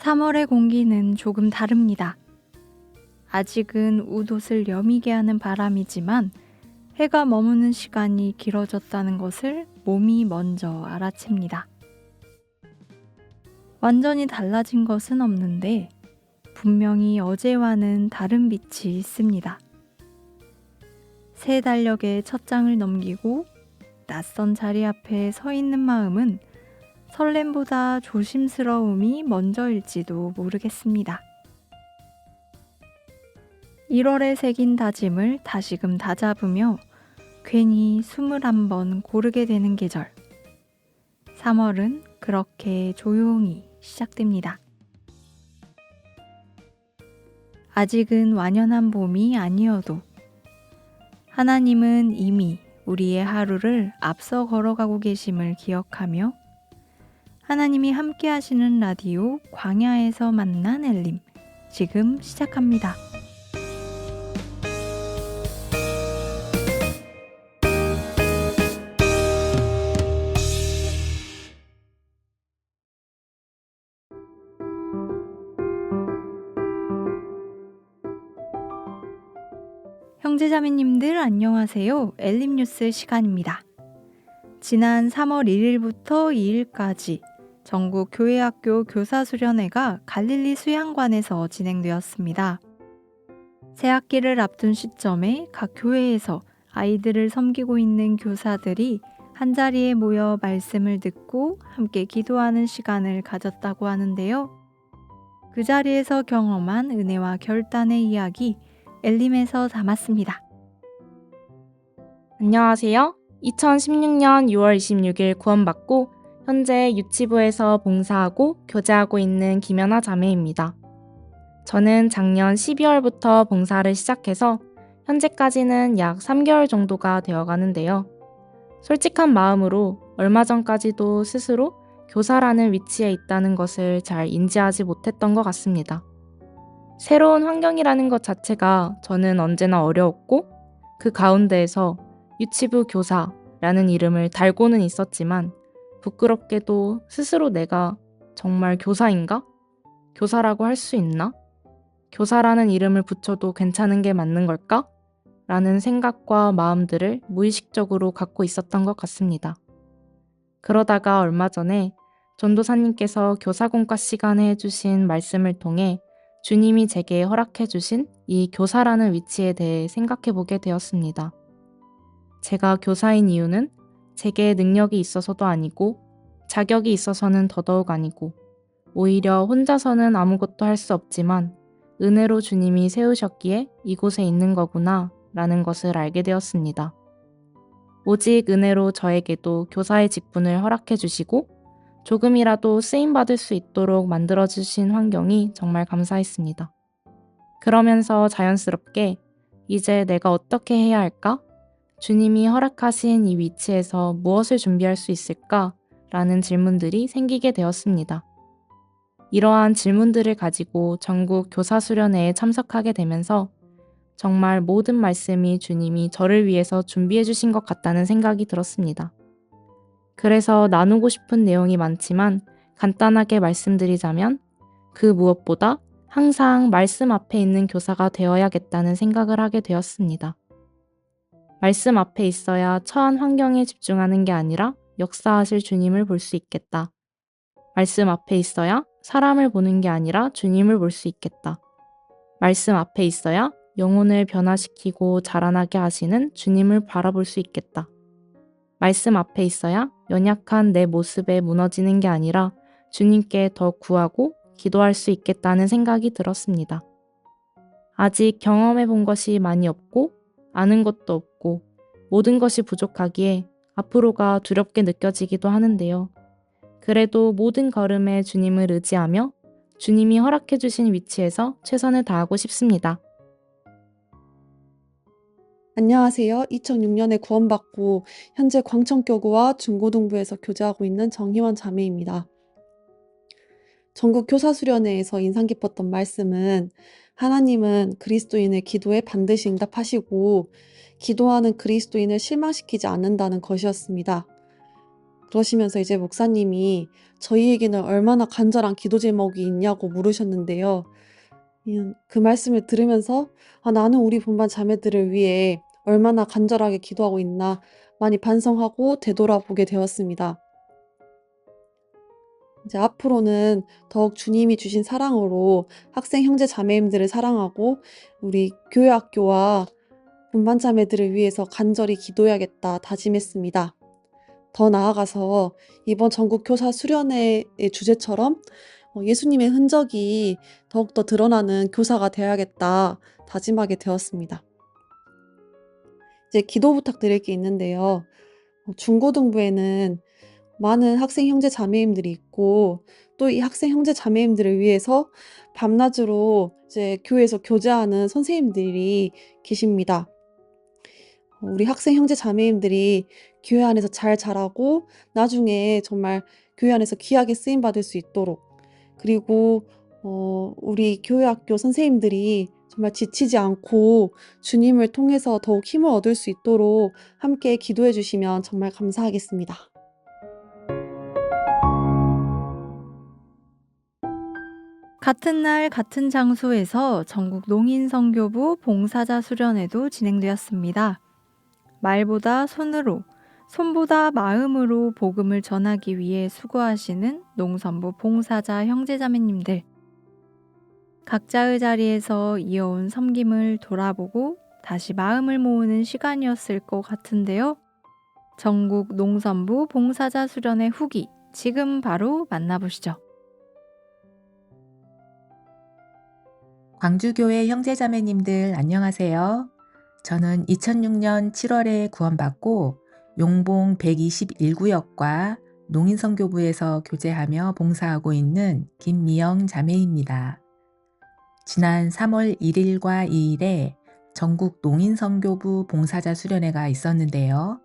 3월의 공기는 조금 다릅니다. 아직은 웃옷을 여미게 하는 바람이지만 해가 머무는 시간이 길어졌다는 것을 몸이 먼저 알아챕니다. 완전히 달라진 것은 없는데 분명히 어제와는 다른 빛이 있습니다. 새 달력의 첫 장을 넘기고 낯선 자리 앞에 서 있는 마음은 설렘보다 조심스러움이 먼저일지도 모르겠습니다. 1월에 새긴 다짐을 다시금 다잡으며 괜히 21번 고르게 되는 계절. 3월은 그렇게 조용히 시작됩니다. 아직은 완연한 봄이 아니어도 하나님은 이미 우리의 하루를 앞서 걸어가고 계심을 기억하며 하나님이 함께 하시는 라디오 광야에서 만난 엘림 지금 시작합니다. 형제자매님들 안녕하세요. 엘림 뉴스 시간입니다. 지난 3월 1일부터 2일까지 전국 교회학교 교사수련회가 갈릴리 수양관에서 진행되었습니다. 새학기를 앞둔 시점에 각 교회에서 아이들을 섬기고 있는 교사들이 한자리에 모여 말씀을 듣고 함께 기도하는 시간을 가졌다고 하는데요. 그 자리에서 경험한 은혜와 결단의 이야기 엘림에서 담았습니다. 안녕하세요. 2016년 6월 26일 구원받고 현재 유치부에서 봉사하고 교제하고 있는 김연아 자매입니다. 저는 작년 12월부터 봉사를 시작해서 현재까지는 약 3개월 정도가 되어가는데요. 솔직한 마음으로 얼마 전까지도 스스로 교사라는 위치에 있다는 것을 잘 인지하지 못했던 것 같습니다. 새로운 환경이라는 것 자체가 저는 언제나 어려웠고 그 가운데에서 유치부 교사라는 이름을 달고는 있었지만 부끄럽게도 스스로 내가 정말 교사인가? 교사라고 할 수 있나? 교사라는 이름을 붙여도 괜찮은 게 맞는 걸까? 라는 생각과 마음들을 무의식적으로 갖고 있었던 것 같습니다. 그러다가 얼마 전에 전도사님께서 교사공과 시간에 해주신 말씀을 통해 주님이 제게 허락해 주신 이 교사라는 위치에 대해 생각해 보게 되었습니다. 제가 교사인 이유는 제게 능력이 있어서도 아니고 자격이 있어서는 더더욱 아니고 오히려 혼자서는 아무것도 할 수 없지만 은혜로 주님이 세우셨기에 이곳에 있는 거구나 라는 것을 알게 되었습니다. 오직 은혜로 저에게도 교사의 직분을 허락해 주시고 조금이라도 쓰임받을 수 있도록 만들어주신 환경이 정말 감사했습니다. 그러면서 자연스럽게 이제 내가 어떻게 해야 할까? 주님이 허락하신 이 위치에서 무엇을 준비할 수 있을까? 라는 질문들이 생기게 되었습니다. 이러한 질문들을 가지고 전국 교사수련회에 참석하게 되면서 정말 모든 말씀이 주님이 저를 위해서 준비해 주신 것 같다는 생각이 들었습니다. 그래서 나누고 싶은 내용이 많지만 간단하게 말씀드리자면 그 무엇보다 항상 말씀 앞에 있는 교사가 되어야겠다는 생각을 하게 되었습니다. 말씀 앞에 있어야 처한 환경에 집중하는 게 아니라 역사하실 주님을 볼 수 있겠다. 말씀 앞에 있어야 사람을 보는 게 아니라 주님을 볼 수 있겠다. 말씀 앞에 있어야 영혼을 변화시키고 자라나게 하시는 주님을 바라볼 수 있겠다. 말씀 앞에 있어야 연약한 내 모습에 무너지는 게 아니라 주님께 더 구하고 기도할 수 있겠다는 생각이 들었습니다. 아직 경험해 본 것이 많이 없고 아는 것도 없고 모든 것이 부족하기에 앞으로가 두렵게 느껴지기도 하는데요. 그래도 모든 걸음에 주님을 의지하며 주님이 허락해 주신 위치에서 최선을 다하고 싶습니다. 안녕하세요. 2006년에 구원받고 현재 광천교구와 중고등부에서 교제하고 있는 정희원 자매입니다. 전국 교사수련회에서 인상 깊었던 말씀은 하나님은 그리스도인의 기도에 반드시 응답하시고 기도하는 그리스도인을 실망시키지 않는다는 것이었습니다. 그러시면서 이제 목사님이 저희에게는 얼마나 간절한 기도 제목이 있냐고 물으셨는데요. 그 말씀을 들으면서 '아 나는 우리 본반 자매들을 위해 얼마나 간절하게 기도하고 있나.' 많이 반성하고 되돌아보게 되었습니다. 이제 앞으로는 더욱 주님이 주신 사랑으로 학생 형제 자매님들을 사랑하고 우리 교회 학교와 본반 자매들을 위해서 간절히 기도해야겠다 다짐했습니다. 더 나아가서 이번 전국 교사 수련회의 주제처럼 예수님의 흔적이 더욱더 드러나는 교사가 되어야겠다 다짐하게 되었습니다. 이제 기도 부탁드릴 게 있는데요. 중고등부에는 많은 학생 형제 자매님들이 있고 또 이 학생 형제 자매님들을 위해서 밤낮으로 이제 교회에서 교제하는 선생님들이 계십니다. 우리 학생 형제 자매님들이 교회 안에서 잘 자라고 나중에 정말 교회 안에서 귀하게 쓰임 받을 수 있도록, 그리고 우리 교회 학교 선생님들이 정말 지치지 않고 주님을 통해서 더욱 힘을 얻을 수 있도록 함께 기도해 주시면 정말 감사하겠습니다. 같은 날 같은 장소에서 전국 농인선교부 봉사자 수련회도 진행되었습니다. 말보다 손으로, 손보다 마음으로 복음을 전하기 위해 수고하시는 농선부 봉사자 형제자매님들. 각자의 자리에서 이어온 섬김을 돌아보고 다시 마음을 모으는 시간이었을 것 같은데요. 전국 농선부 봉사자 수련회 후기, 지금 바로 만나보시죠. 광주교회 형제자매님들 안녕하세요. 저는 2006년 7월에 구원받고 용봉 121구역과 농인선교부에서 교제하며 봉사하고 있는 김미영 자매입니다. 지난 3월 1일과 2일에 전국 농인선교부 봉사자 수련회가 있었는데요.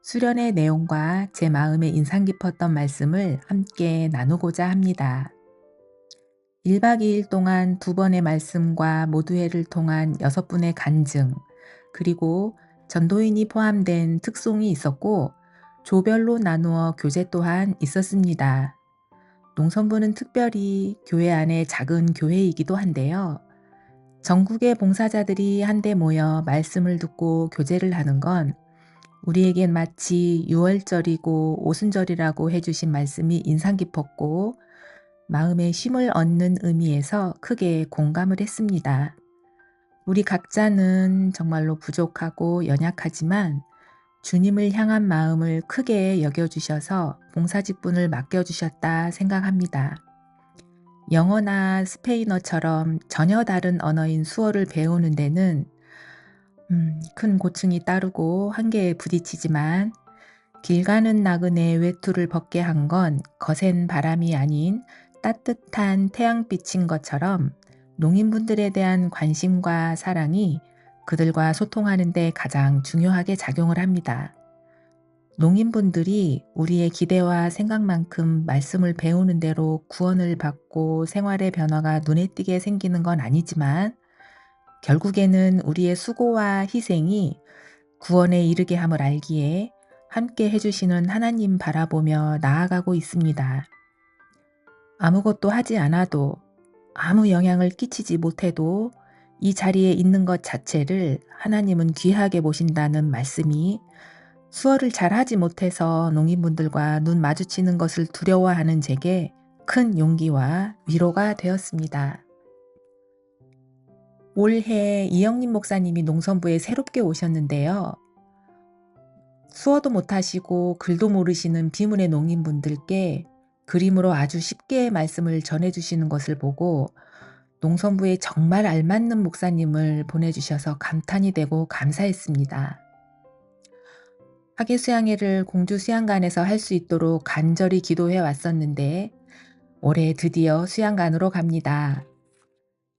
수련회 내용과 제 마음에 인상 깊었던 말씀을 함께 나누고자 합니다. 1박 2일 동안 2번의 말씀과 모두회를 통한 6분의 간증, 그리고 전도인이 포함된 특송이 있었고 조별로 나누어 교제 또한 있었습니다. 농선부는 특별히 교회 안의 작은 교회이기도 한데요. 전국의 봉사자들이 한데 모여 말씀을 듣고 교제를 하는 건 우리에겐 마치 유월절이고 오순절이라고 해주신 말씀이 인상 깊었고 마음에 쉼을 얻는 의미에서 크게 공감을 했습니다. 우리 각자는 정말로 부족하고 연약하지만 주님을 향한 마음을 크게 여겨주셔서 봉사직분을 맡겨주셨다 생각합니다. 영어나 스페인어처럼 전혀 다른 언어인 수어를 배우는 데는 큰 고충이 따르고 한계에 부딪히지만 길 가는 나그네 외투를 벗게 한 건 거센 바람이 아닌 따뜻한 태양빛인 것처럼 농인분들에 대한 관심과 사랑이 그들과 소통하는 데 가장 중요하게 작용을 합니다. 농인분들이 우리의 기대와 생각만큼 말씀을 배우는 대로 구원을 받고 생활의 변화가 눈에 띄게 생기는 건 아니지만 결국에는 우리의 수고와 희생이 구원에 이르게 함을 알기에 함께 해주시는 하나님 바라보며 나아가고 있습니다. 아무것도 하지 않아도 아무 영향을 끼치지 못해도 이 자리에 있는 것 자체를 하나님은 귀하게 보신다는 말씀이 수어를 잘하지 못해서 농인분들과 눈 마주치는 것을 두려워하는 제게 큰 용기와 위로가 되었습니다. 올해 이영림 목사님이 농선부에 새롭게 오셨는데요. 수어도 못하시고 글도 모르시는 비문의 농인분들께 그림으로 아주 쉽게 말씀을 전해주시는 것을 보고 농선부에 정말 알맞는 목사님을 보내주셔서 감탄이 되고 감사했습니다. 학예수양회를 공주수양관에서 할 수 있도록 간절히 기도해 왔었는데 올해 드디어 수양관으로 갑니다.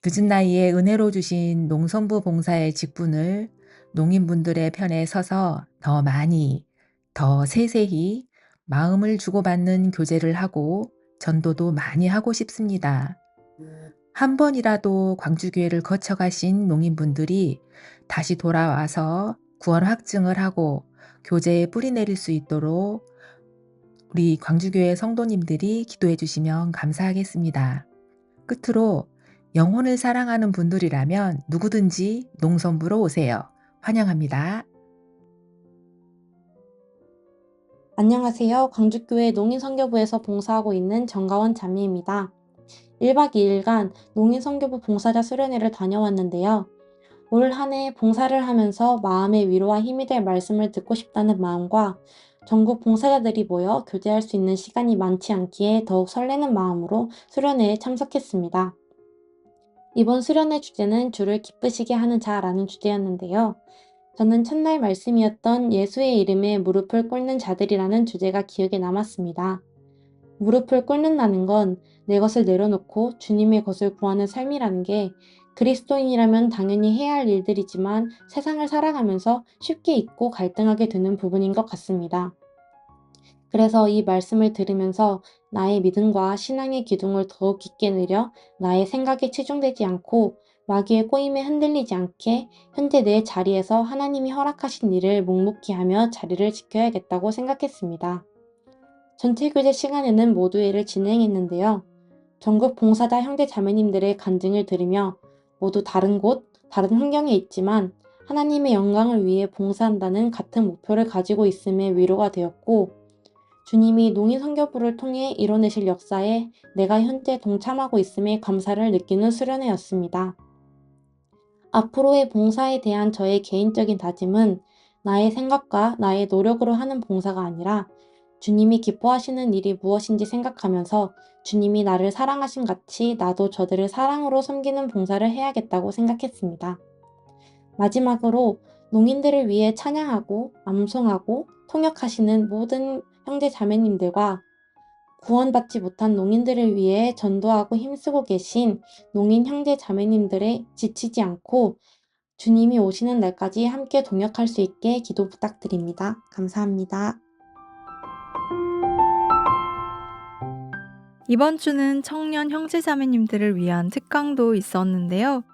늦은 나이에 은혜로 주신 농선부 봉사의 직분을 농인분들의 편에 서서 더 많이, 더 세세히 마음을 주고받는 교제를 하고 전도도 많이 하고 싶습니다. 한 번이라도 광주교회를 거쳐가신 농인분들이 다시 돌아와서 구원 확증을 하고 교제에 뿌리 내릴 수 있도록 우리 광주교회 성도님들이 기도해 주시면 감사하겠습니다. 끝으로 영혼을 사랑하는 분들이라면 누구든지 농성부로 오세요. 환영합니다. 안녕하세요. 광주교회 농인선교부에서 봉사하고 있는 정가원 자매입니다. 1박 2일간 농인선교부 봉사자 수련회를 다녀왔는데요. 올 한 해 봉사를 하면서 마음의 위로와 힘이 될 말씀을 듣고 싶다는 마음과 전국 봉사자들이 모여 교제할 수 있는 시간이 많지 않기에 더욱 설레는 마음으로 수련회에 참석했습니다. 이번 수련회 주제는 주를 기쁘시게 하는 자라는 주제였는데요. 저는 첫날 말씀이었던 예수의 이름에 무릎을 꿇는 자들이라는 주제가 기억에 남았습니다. 무릎을 꿇는다는 건 내 것을 내려놓고 주님의 것을 구하는 삶이라는 게 그리스도인이라면 당연히 해야 할 일들이지만 세상을 살아가면서 쉽게 잊고 갈등하게 되는 부분인 것 같습니다. 그래서 이 말씀을 들으면서 나의 믿음과 신앙의 기둥을 더욱 깊게 내려 나의 생각에 치중되지 않고 마귀의 꼬임에 흔들리지 않게 현재 내 자리에서 하나님이 허락하신 일을 묵묵히 하며 자리를 지켜야겠다고 생각했습니다. 전체 교제 시간에는 모두회를 진행했는데요. 전국 봉사자 형제 자매님들의 간증을 들으며 모두 다른 곳, 다른 환경에 있지만 하나님의 영광을 위해 봉사한다는 같은 목표를 가지고 있음에 위로가 되었고 주님이 농인선교부를 통해 이뤄내실 역사에 내가 현재 동참하고 있음에 감사를 느끼는 수련회였습니다. 앞으로의 봉사에 대한 저의 개인적인 다짐은 나의 생각과 나의 노력으로 하는 봉사가 아니라 주님이 기뻐하시는 일이 무엇인지 생각하면서 주님이 나를 사랑하신 같이 나도 저들을 사랑으로 섬기는 봉사를 해야겠다고 생각했습니다. 마지막으로 농인들을 위해 찬양하고 암송하고 통역하시는 모든 형제 자매님들과 구원받지 못한 농인들을 위해 전도하고 힘쓰고 계신 농인 형제 자매님들의 지치지 않고 주님이 오시는 날까지 함께 동역할 수 있게 기도 부탁드립니다. 감사합니다. 이번 주는 청년 형제자매님들을 위한 특강도 있었는데요.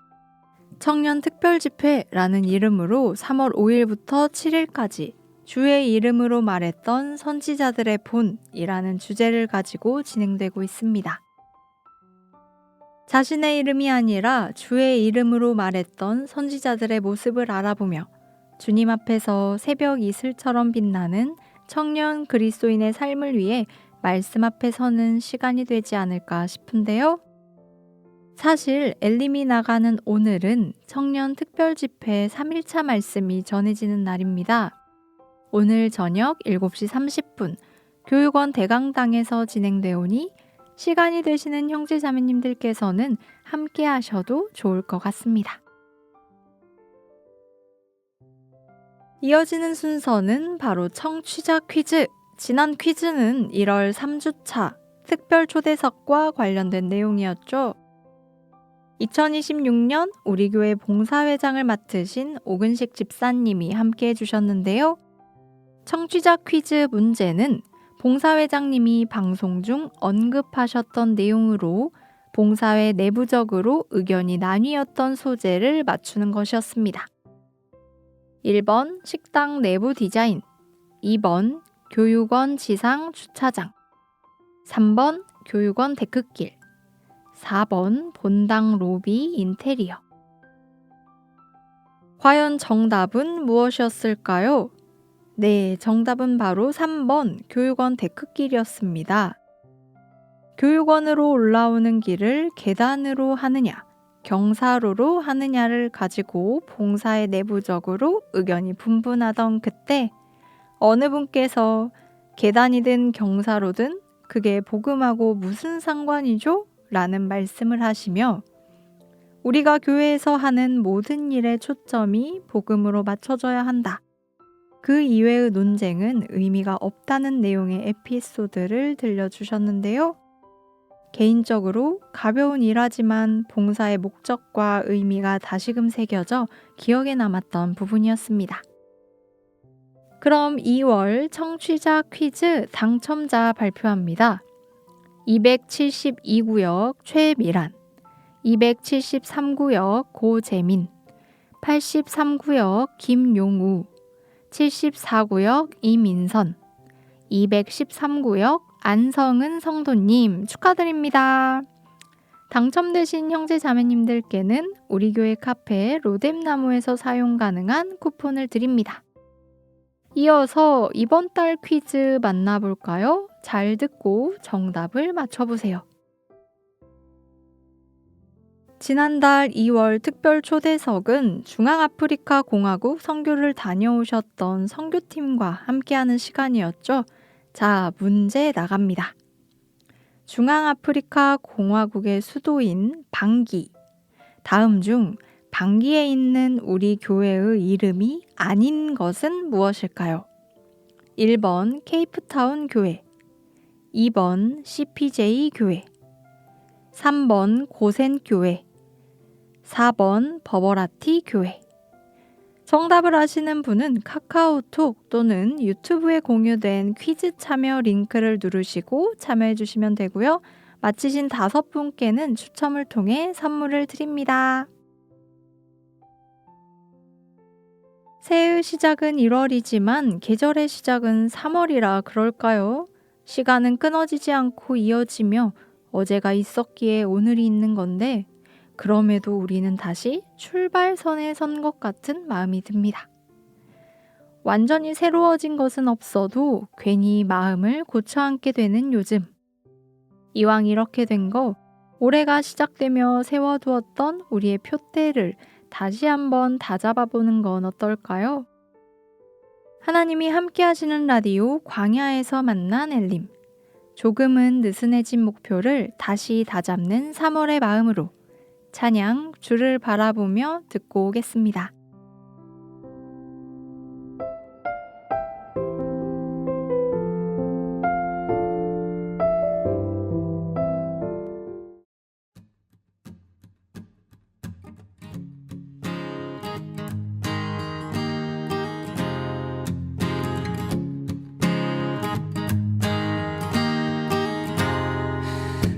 청년 특별집회라는 이름으로 3월 5일부터 7일까지 주의 이름으로 말했던 선지자들의 본이라는 주제를 가지고 진행되고 있습니다. 자신의 이름이 아니라 주의 이름으로 말했던 선지자들의 모습을 알아보며 주님 앞에서 새벽 이슬처럼 빛나는 청년 그리스도인의 삶을 위해 말씀 앞에 서는 시간이 되지 않을까 싶은데요. 사실 엘림이 나가는 오늘은 청년 특별집회 3일차 말씀이 전해지는 날입니다. 오늘 저녁 7시 30분 교육원 대강당에서 진행되오니 시간이 되시는 형제자매님들께서는 함께 하셔도 좋을 것 같습니다. 이어지는 순서는 바로 청취자 퀴즈. 지난 퀴즈는 1월 3주차 특별 초대석과 관련된 내용이었죠. 2026년 우리 교회 봉사회장을 맡으신 오근식 집사님이 함께 해주셨는데요. 청취자 퀴즈 문제는 봉사회장님이 방송 중 언급하셨던 내용으로 봉사회 내부적으로 의견이 나뉘었던 소재를 맞추는 것이었습니다. 1번 식당 내부 디자인, 2번 교육원 지상 주차장, 3번 교육원 데크길, 4번 본당 로비 인테리어. 과연 정답은 무엇이었을까요? 네, 정답은 바로 3번 교육원 데크길이었습니다. 교육원으로 올라오는 길을 계단으로 하느냐, 경사로로 하느냐를 가지고 봉사의 내부적으로 의견이 분분하던 그때 어느 분께서 계단이든 경사로든 그게 복음하고 무슨 상관이죠? 라는 말씀을 하시며 우리가 교회에서 하는 모든 일의 초점이 복음으로 맞춰져야 한다. 그 이외의 논쟁은 의미가 없다는 내용의 에피소드를 들려주셨는데요. 개인적으로 가벼운 일하지만 봉사의 목적과 의미가 다시금 새겨져 기억에 남았던 부분이었습니다. 그럼 2월 청취자 퀴즈 당첨자 발표합니다. 272구역 최미란, 273구역 고재민, 83구역 김용우, 74구역 이민선, 213구역 안성은 성도님 축하드립니다. 당첨되신 형제 자매님들께는 우리 교회 카페 로뎀나무에서 사용 가능한 쿠폰을 드립니다. 이어서 이번 달 퀴즈 만나볼까요? 잘 듣고 정답을 맞춰보세요. 지난달 2월 특별 초대석은 중앙아프리카 공화국 선교를 다녀오셨던 선교팀과 함께하는 시간이었죠. 자, 문제 나갑니다. 중앙아프리카 공화국의 수도인 방기. 다음 중 방기에 있는 우리 교회의 이름이 아닌 것은 무엇일까요? 1번 케이프타운 교회, 2번 CPJ 교회, 3번 고센 교회, 4번 버버라티 교회. 정답을 아시는 분은 카카오톡 또는 유튜브에 공유된 퀴즈 참여 링크를 누르시고 참여해 주시면 되고요. 맞히신 5분께는 추첨을 통해 선물을 드립니다. 새해의 시작은 1월이지만 계절의 시작은 3월이라 그럴까요? 시간은 끊어지지 않고 이어지며 어제가 있었기에 오늘이 있는 건데 그럼에도 우리는 다시 출발선에 선 것 같은 마음이 듭니다. 완전히 새로워진 것은 없어도 괜히 마음을 고쳐 앉게 되는 요즘. 이왕 이렇게 된 거 올해가 시작되며 세워두었던 우리의 표대를 다시 한번 다잡아보는 건 어떨까요? 하나님이 함께 하시는 라디오 광야에서 만난 엘림. 조금은 느슨해진 목표를 다시 다잡는 3월의 마음으로 찬양 주를 바라보며 듣고 오겠습니다.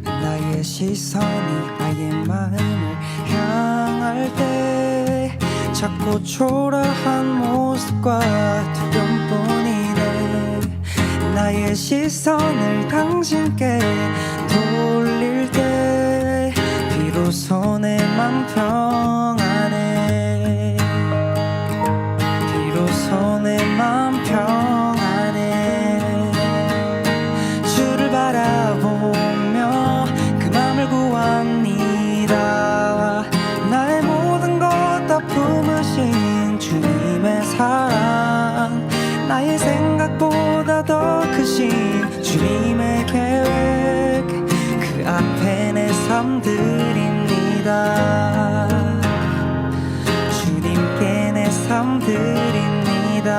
나의 시선이 아예 마음을 향할 때 자꾸 초라한 모습과 두려움뿐이네. 나의 시선을 당신께 돌릴 때 비로소 내 맘 평안해. 비로소 내 맘 평안해. 주를 바라보며 그 맘을 구합니다. 나의 모든 것 다 품으신 주님의 사랑, 나의 생각보다 더 크신 주님의 계획, 그 앞에 내 삶 드립니다. 주님께 내 삶 드립니다.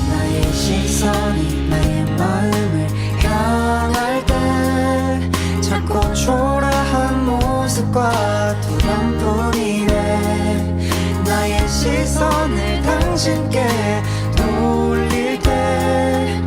나의 시선이 나의 마음을 향할 때 자꾸 초라한 모습과 두려움뿐이네. 나의 시선을 당신께 돌릴 때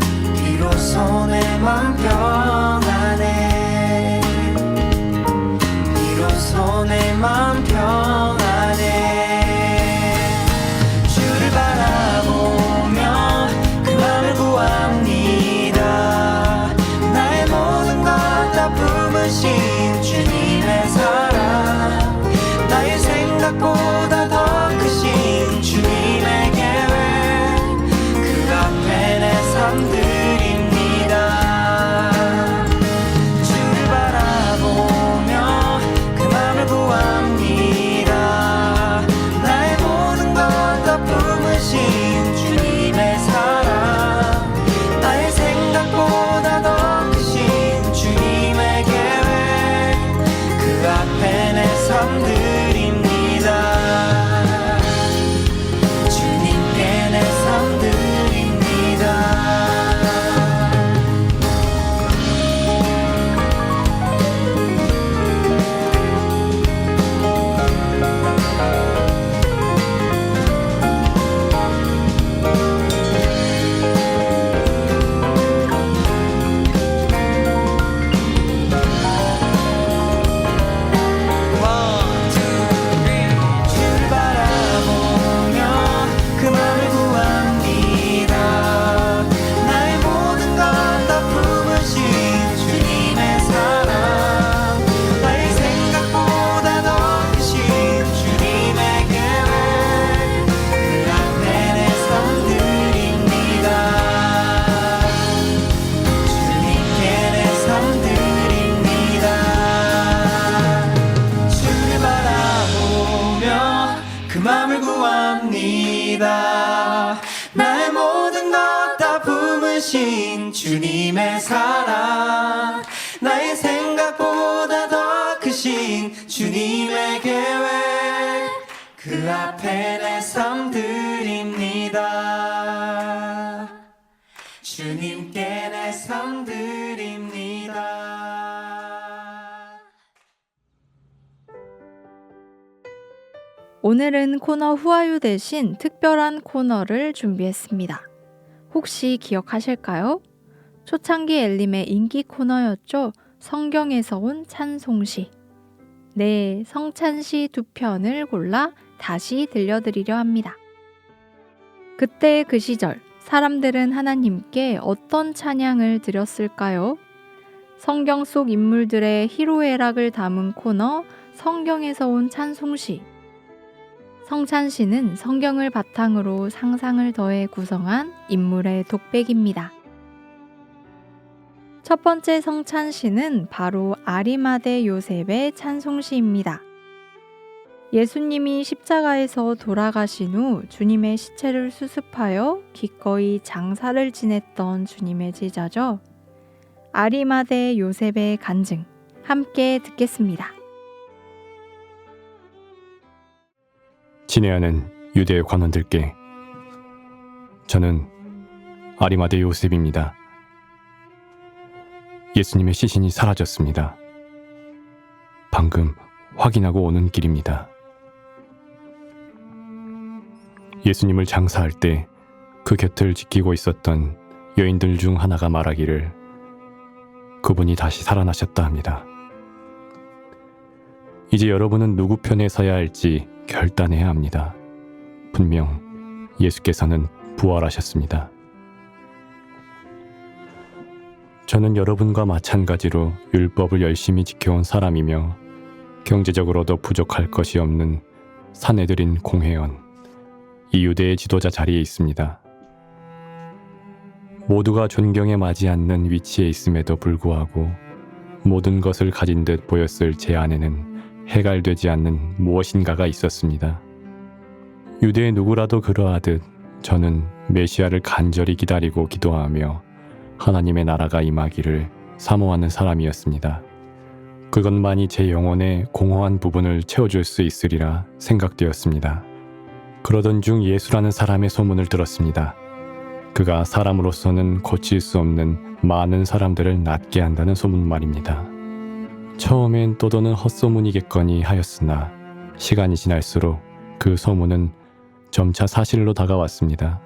크신 주님의 사랑, 나의 생각보다 더 크신 주님의 계획, 그 앞에 내 삶 드립니다. 주님께 내 삶 드립니다. 오늘은 코너 후아유 대신 특별한 코너를 준비했습니다. 혹시 기억하실까요? 초창기 엘림의 인기 코너였죠. 성경에서 온 찬송시. 네, 성찬시 2편을 골라 다시 들려드리려 합니다. 그때 그 시절 사람들은 하나님께 어떤 찬양을 드렸을까요? 성경 속 인물들의 희로애락을 담은 코너 성경에서 온 찬송시. 성찬시는 성경을 바탕으로 상상을 더해 구성한 인물의 독백입니다. 첫 번째 성찬시는 바로 아리마대 요셉의 찬송시입니다. 예수님이 십자가에서 돌아가신 후 주님의 시체를 수습하여 기꺼이 장사를 지냈던 주님의 제자죠. 아리마대 요셉의 간증, 함께 듣겠습니다. 친애하는 유대 관원들께, 저는 아리마대 요셉입니다. 예수님의 시신이 사라졌습니다. 방금 확인하고 오는 길입니다. 예수님을 장사할 때 그 곁을 지키고 있었던 여인들 중 하나가 말하기를 그분이 다시 살아나셨다 합니다. 이제 여러분은 누구 편에 서야 할지 결단해야 합니다. 분명 예수께서는 부활하셨습니다. 저는 여러분과 마찬가지로 율법을 열심히 지켜온 사람이며 경제적으로도 부족할 것이 없는 사내들인 공회원, 이 유대의 지도자 자리에 있습니다. 모두가 존경에 맞지 않는 위치에 있음에도 불구하고 모든 것을 가진 듯 보였을 제 안에는 해갈되지 않는 무엇인가가 있었습니다. 유대의 누구라도 그러하듯 저는 메시아를 간절히 기다리고 기도하며 하나님의 나라가 임하기를 사모하는 사람이었습니다. 그것만이 제 영혼의 공허한 부분을 채워줄 수 있으리라 생각되었습니다. 그러던 중 예수라는 사람의 소문을 들었습니다. 그가 사람으로서는 고칠 수 없는 많은 사람들을 낫게 한다는 소문 말입니다. 처음엔 떠도는 헛소문이겠거니 하였으나 시간이 지날수록 그 소문은 점차 사실로 다가왔습니다.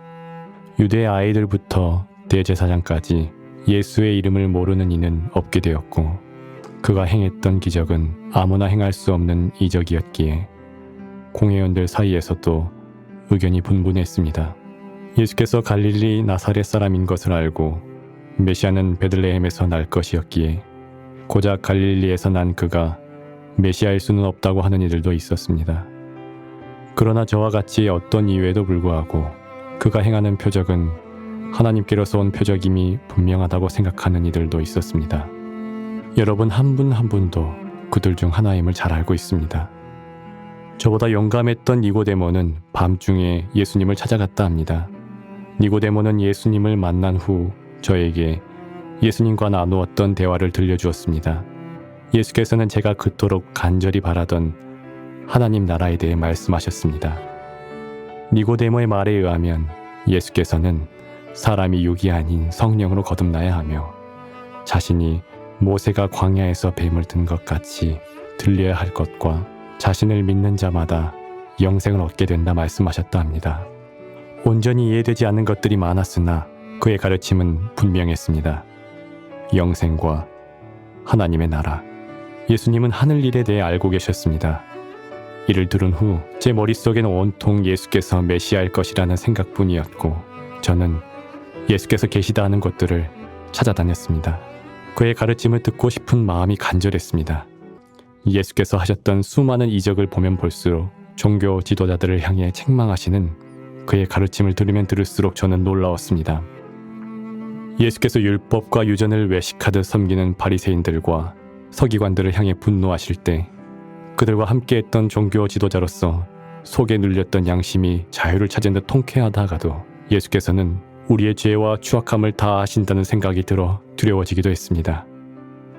유대 아이들부터 대제사장까지 예수의 이름을 모르는 이는 없게 되었고, 그가 행했던 기적은 아무나 행할 수 없는 이적이었기에 공회원들 사이에서도 의견이 분분했습니다. 예수께서 갈릴리 나사렛 사람인 것을 알고 메시아는 베들레헴에서 날 것이었기에 고작 갈릴리에서 난 그가 메시아일 수는 없다고 하는 이들도 있었습니다. 그러나 저와 같이 어떤 이유에도 불구하고 그가 행하는 표적은 하나님께로서 온 표적임이 분명하다고 생각하는 이들도 있었습니다. 여러분 한 분 한 분도 그들 중 하나임을 잘 알고 있습니다. 저보다 용감했던 니고데모는 밤중에 예수님을 찾아갔다 합니다. 니고데모는 예수님을 만난 후 저에게 예수님과 나누었던 대화를 들려주었습니다. 예수께서는 제가 그토록 간절히 바라던 하나님 나라에 대해 말씀하셨습니다. 니고데모의 말에 의하면 예수께서는 사람이 육이 아닌 성령으로 거듭나야 하며 자신이 모세가 광야에서 뱀을 든 것 같이 들려야 할 것과 자신을 믿는 자마다 영생을 얻게 된다 말씀하셨다 합니다. 온전히 이해되지 않는 것들이 많았으나 그의 가르침은 분명했습니다. 영생과 하나님의 나라. 예수님은 하늘 일에 대해 알고 계셨습니다. 이를 들은 후 제 머릿속에는 온통 예수께서 메시아일 것이라는 생각뿐이었고, 저는 예수께서 계시다 하는 것들을 찾아다녔습니다. 그의 가르침을 듣고 싶은 마음이 간절했습니다. 예수께서 하셨던 수많은 이적을 보면 볼수록 종교 지도자들을 향해 책망하시는 그의 가르침을 들으면 들을수록 저는 놀라웠습니다. 예수께서 율법과 유전을 외식하듯 섬기는 바리새인들과 서기관들을 향해 분노하실 때 그들과 함께했던 종교 지도자로서 속에 눌렸던 양심이 자유를 찾은 듯 통쾌하다 하가도 예수께서는 우리의 죄와 추악함을 다 아신다는 생각이 들어 두려워지기도 했습니다.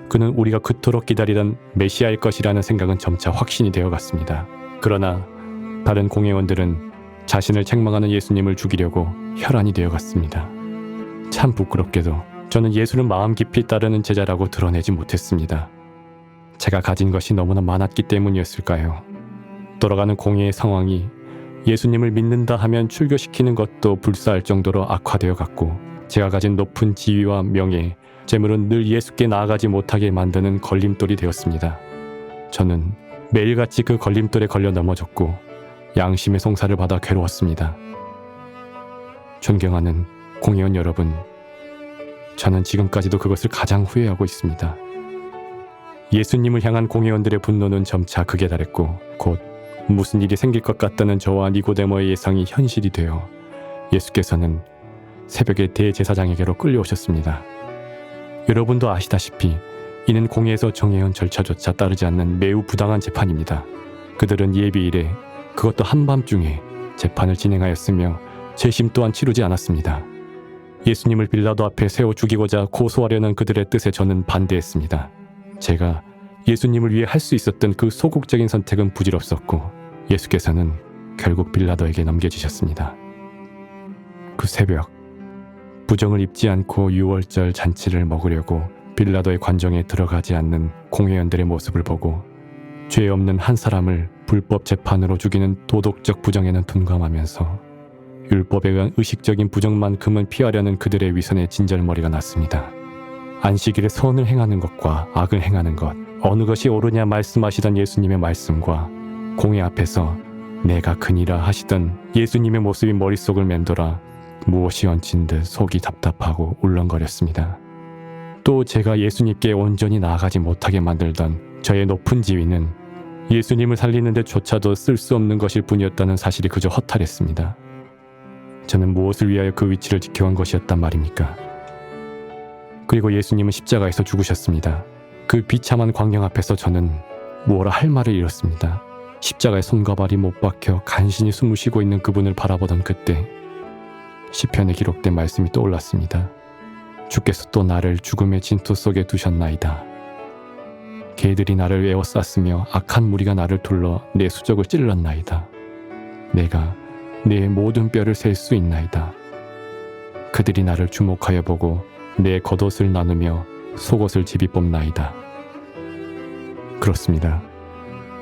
그는 우리가 그토록 기다리던 메시아일 것이라는 생각은 점차 확신이 되어갔습니다. 그러나 다른 공회원들은 자신을 책망하는 예수님을 죽이려고 혈안이 되어갔습니다. 참 부끄럽게도 저는 예수를 마음 깊이 따르는 제자라고 드러내지 못했습니다. 제가 가진 것이 너무나 많았기 때문이었을까요? 돌아가는 공회의 상황이 예수님을 믿는다 하면 출교시키는 것도 불사할 정도로 악화되어 갔고, 제가 가진 높은 지위와 명예, 재물은 늘 예수께 나아가지 못하게 만드는 걸림돌이 되었습니다. 저는 매일같이 그 걸림돌에 걸려 넘어졌고 양심의 송사를 받아 괴로웠습니다. 존경하는 공회원 여러분, 저는 지금까지도 그것을 가장 후회하고 있습니다. 예수님을 향한 공회원들의 분노는 점차 극에 달했고, 곧 무슨 일이 생길 것 같다는 저와 니고데모의 예상이 현실이 되어 예수께서는 새벽에 대제사장에게로 끌려오셨습니다. 여러분도 아시다시피 이는 공회에서 정해온 절차조차 따르지 않는 매우 부당한 재판입니다. 그들은 예비일에, 그것도 한밤중에 재판을 진행하였으며 재심 또한 치르지 않았습니다. 예수님을 빌라도 앞에 세워 죽이고자 고소하려는 그들의 뜻에 저는 반대했습니다. 제가 예수님을 위해 할 수 있었던 그 소극적인 선택은 부질없었고, 예수께서는 결국 빌라도에게 넘겨주셨습니다. 그 새벽, 부정을 입지 않고 유월절 잔치를 먹으려고 빌라도의 관정에 들어가지 않는 공회원들의 모습을 보고 죄 없는 한 사람을 불법 재판으로 죽이는 도덕적 부정에는 둔감하면서 율법에 의한 의식적인 부정만큼은 피하려는 그들의 위선에 진절머리가 났습니다. 안식일에 선을 행하는 것과 악을 행하는 것, 어느 것이 옳으냐 말씀하시던 예수님의 말씀과 공회 앞에서 내가 크니라 하시던 예수님의 모습이 머릿속을 맴돌아 무엇이 얹힌 듯 속이 답답하고 울렁거렸습니다. 또 제가 예수님께 온전히 나아가지 못하게 만들던 저의 높은 지위는 예수님을 살리는 데 조차도 쓸 수 없는 것일 뿐이었다는 사실이 그저 허탈했습니다. 저는 무엇을 위하여 그 위치를 지켜온 것이었단 말입니까? 그리고 예수님은 십자가에서 죽으셨습니다. 그 비참한 광경 앞에서 저는 뭐라 할 말을 잃었습니다. 십자가에 손과 발이 못 박혀 간신히 숨을 쉬고 있는 그분을 바라보던 그때 시편에 기록된 말씀이 떠올랐습니다. 주께서 또 나를 죽음의 진토 속에 두셨나이다. 개들이 나를 에워쌌으며 악한 무리가 나를 둘러 내 수족을 찔렀나이다. 내가 내 모든 뼈를 셀 수 있나이다. 그들이 나를 주목하여 보고 내 겉옷을 나누며 속옷을 집이 뽑나이다. 그렇습니다.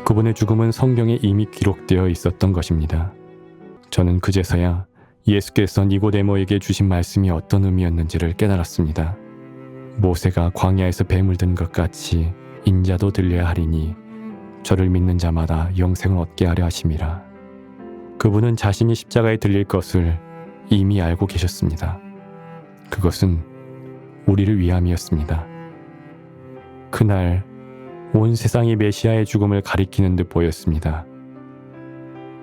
그분의 죽음은 성경에 이미 기록되어 있었던 것입니다. 저는 그제서야 예수께서 니고데모에게 주신 말씀이 어떤 의미였는지를 깨달았습니다. 모세가 광야에서 뱀을 든 것 같이 인자도 들려야 하리니 저를 믿는 자마다 영생을 얻게 하려 하심이라. 그분은 자신이 십자가에 들릴 것을 이미 알고 계셨습니다. 그것은 우리를 위함이었습니다. 그날 온 세상이 메시아의 죽음을 가리키는 듯 보였습니다.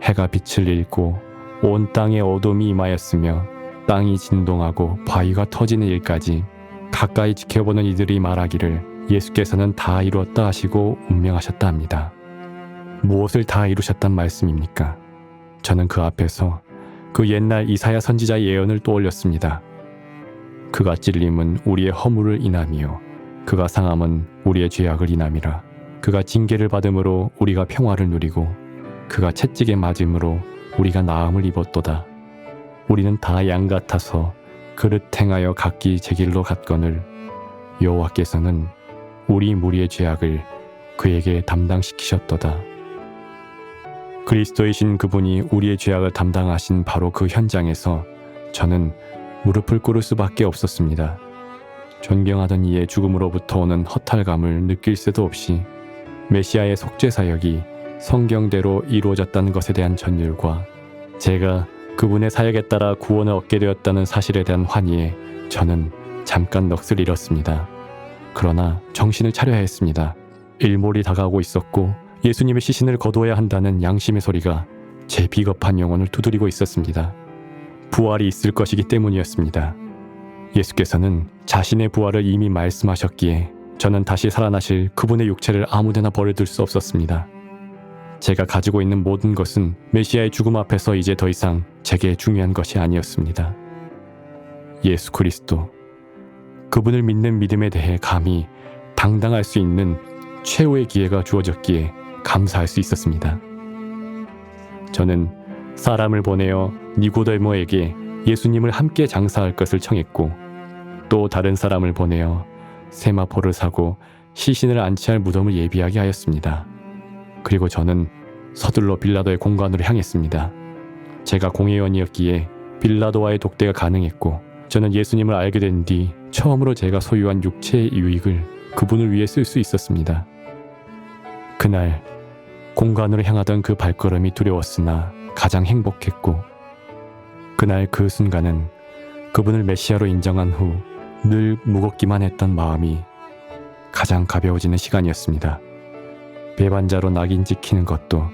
해가 빛을 잃고 온 땅에 어둠이 임하였으며 땅이 진동하고 바위가 터지는 일까지 가까이 지켜보는 이들이 말하기를 예수께서는 다 이루었다 하시고 운명하셨다 합니다. 무엇을 다 이루셨단 말씀입니까? 저는 그 앞에서 그 옛날 이사야 선지자의 예언을 떠올렸습니다. 그가 찔림은 우리의 허물을 인함이요 그가 상함은 우리의 죄악을 인함이라. 그가 징계를 받음으로 우리가 평화를 누리고 그가 채찍에 맞음으로 우리가 나음을 입었도다. 우리는 다 양 같아서 그릇 행하여 각기 제 길로 갔거늘 여호와께서는 우리 무리의 죄악을 그에게 담당시키셨도다. 그리스도이신 그분이 우리의 죄악을 담당하신 바로 그 현장에서 저는 무릎을 꿇을 수밖에 없었습니다. 존경하던 이의 죽음으로부터 오는 허탈감을 느낄 새도 없이 메시아의 속죄사역이 성경대로 이루어졌다는 것에 대한 전율과 제가 그분의 사역에 따라 구원을 얻게 되었다는 사실에 대한 환희에 저는 잠깐 넋을 잃었습니다. 그러나 정신을 차려야 했습니다. 일몰이 다가오고 있었고 예수님의 시신을 거두어야 한다는 양심의 소리가 제 비겁한 영혼을 두드리고 있었습니다. 부활이 있을 것이기 때문이었습니다. 예수께서는 자신의 부활을 이미 말씀하셨기에 저는 다시 살아나실 그분의 육체를 아무데나 버려둘 수 없었습니다. 제가 가지고 있는 모든 것은 메시아의 죽음 앞에서 이제 더 이상 제게 중요한 것이 아니었습니다. 예수 그리스도. 그분을 믿는 믿음에 대해 감히 당당할 수 있는 최후의 기회가 주어졌기에 감사할 수 있었습니다. 저는 사람을 보내어 니고데모에게 예수님을 함께 장사할 것을 청했고, 또 다른 사람을 보내어 세마포를 사고 시신을 안치할 무덤을 예비하게 하였습니다. 그리고 저는 서둘러 빌라도의 공관으로 향했습니다. 제가 공회원이었기에 빌라도와의 독대가 가능했고, 저는 예수님을 알게 된 뒤 처음으로 제가 소유한 육체의 유익을 그분을 위해 쓸 수 있었습니다. 그날 공관으로 향하던 그 발걸음이 두려웠으나 가장 행복했고, 그날 그 순간은 그분을 메시아로 인정한 후 늘 무겁기만 했던 마음이 가장 가벼워지는 시간이었습니다. 배반자로 낙인 찍히는 것도,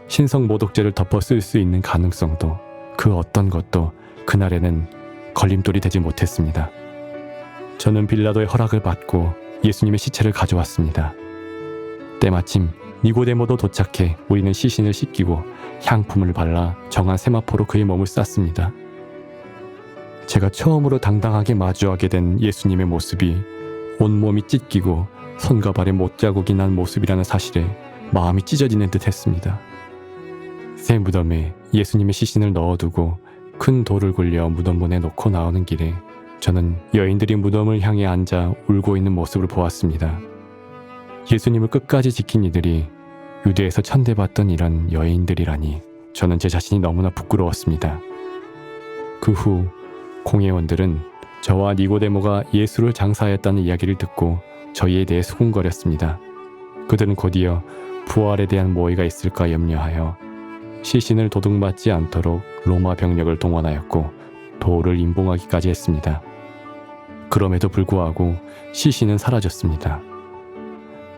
신성 모독죄를 덮어 쓸 수 있는 가능성도, 그 어떤 것도 그날에는 걸림돌이 되지 못했습니다. 저는 빌라도의 허락을 받고 예수님의 시체를 가져왔습니다. 때마침 니고데모도 도착해 우리는 시신을 씻기고 향품을 발라 정한 세마포로 그의 몸을 쌌습니다. 제가 처음으로 당당하게 마주하게 된 예수님의 모습이 온몸이 찢기고 손과 발에 못자국이 난 모습이라는 사실에 마음이 찢어지는 듯 했습니다. 새 무덤에 예수님의 시신을 넣어두고 큰 돌을 굴려 무덤문에 놓고 나오는 길에 저는 여인들이 무덤을 향해 앉아 울고 있는 모습을 보았습니다. 예수님을 끝까지 지킨 이들이 유대에서 천대받던 이런 여인들이라니 저는 제 자신이 너무나 부끄러웠습니다. 그 후 공회원들은 저와 니고데모가 예수를 장사하였다는 이야기를 듣고 저희에 대해 수군거렸습니다. 그들은 곧이어 부활에 대한 모의가 있을까 염려하여 시신을 도둑맞지 않도록 로마 병력을 동원하였고 돌을 임봉하기까지 했습니다. 그럼에도 불구하고 시신은 사라졌습니다.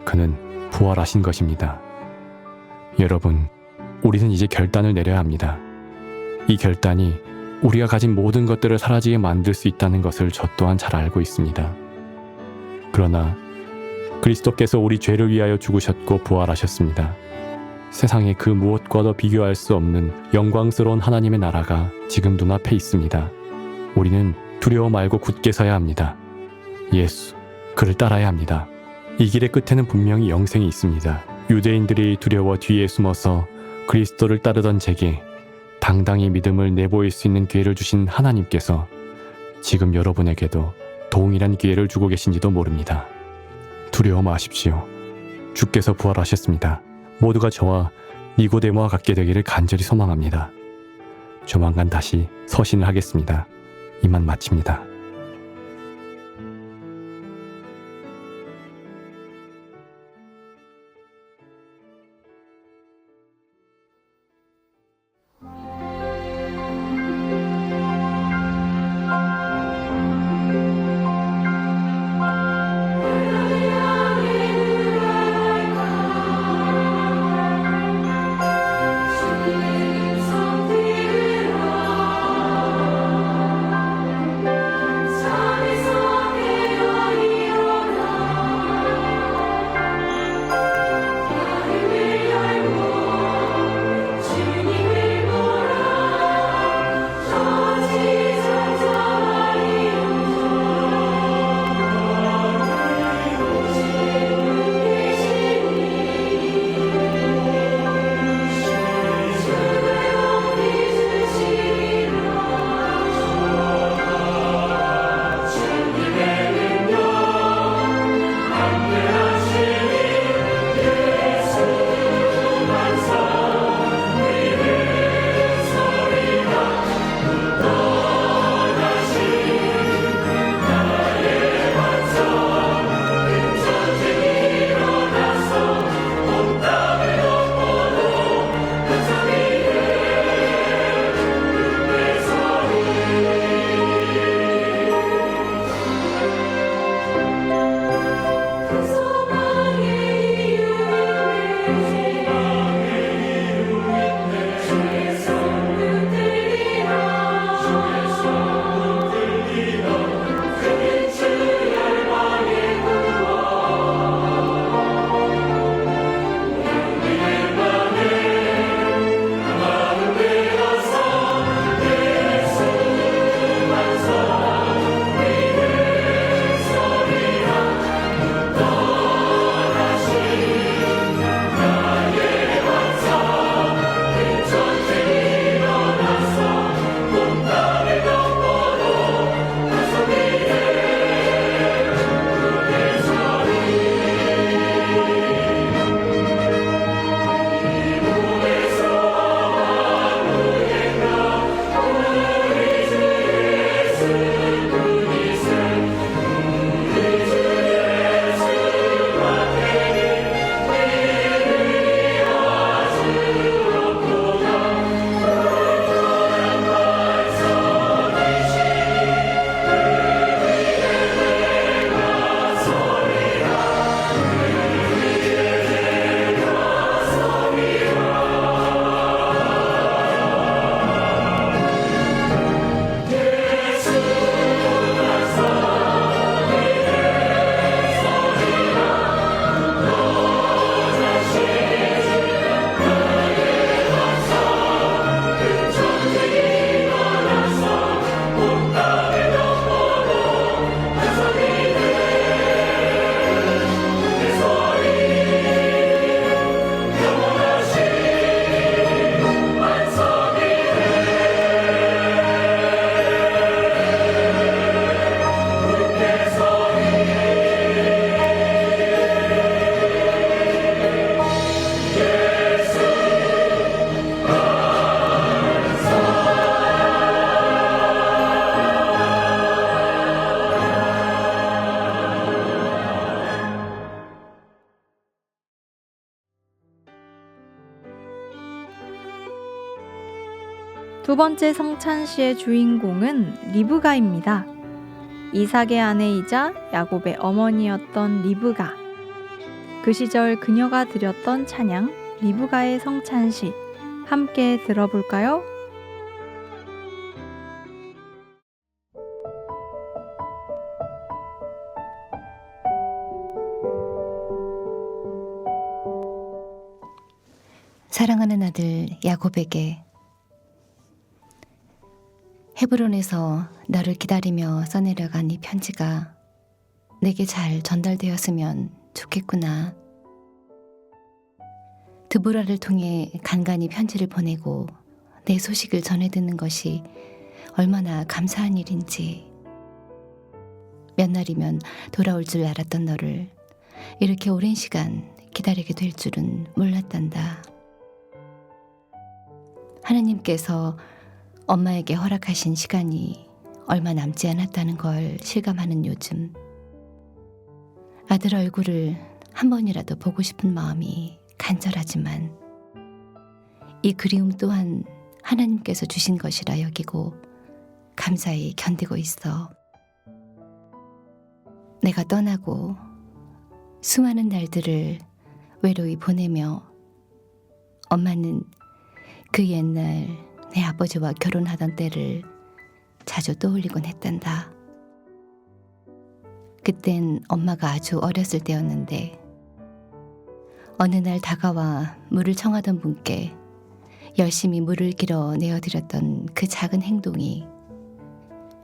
그는 부활하신 것입니다. 여러분, 우리는 이제 결단을 내려야 합니다. 이 결단이 우리가 가진 모든 것들을 사라지게 만들 수 있다는 것을 저 또한 잘 알고 있습니다. 그러나 그리스도께서 우리 죄를 위하여 죽으셨고 부활하셨습니다. 세상에 그 무엇과도 비교할 수 없는 영광스러운 하나님의 나라가 지금 눈앞에 있습니다. 우리는 두려워 말고 굳게 서야 합니다. 예수, 그를 따라야 합니다. 이 길의 끝에는 분명히 영생이 있습니다. 유대인들이 두려워 뒤에 숨어서 그리스도를 따르던 제게 당당히 믿음을 내보일 수 있는 기회를 주신 하나님께서 지금 여러분에게도 동일한 기회를 주고 계신지도 모릅니다. 두려워 마십시오. 주께서 부활하셨습니다. 모두가 저와 니고데모와 같게 되기를 간절히 소망합니다. 조만간 다시 서신을 하겠습니다. 이만 마칩니다. 두 번째 성찬시의 주인공은 리브가입니다. 이삭의 아내이자 야곱의 어머니였던 리브가. 그 시절 그녀가 드렸던 찬양 리브가의 성찬시 함께 들어볼까요? 사랑하는 아들 야곱에게 헤브론에서 너를 기다리며 써내려간 이 편지가 내게 잘 전달되었으면 좋겠구나. 드보라를 통해 간간히 편지를 보내고 내 소식을 전해 듣는 것이 얼마나 감사한 일인지. 몇 날이면 돌아올 줄 알았던 너를 이렇게 오랜 시간 기다리게 될 줄은 몰랐단다. 하느님께서 엄마에게 허락하신 시간이 얼마 남지 않았다는 걸 실감하는 요즘, 아들 얼굴을 한 번이라도 보고 싶은 마음이 간절하지만 이 그리움 또한 하나님께서 주신 것이라 여기고 감사히 견디고 있어. 내가 떠나고 수많은 날들을 외로이 보내며 엄마는 그 옛날 내 아버지와 결혼하던 때를 자주 떠올리곤 했단다. 그땐 엄마가 아주 어렸을 때였는데 어느 날 다가와 물을 청하던 분께 열심히 물을 길어 내어드렸던 그 작은 행동이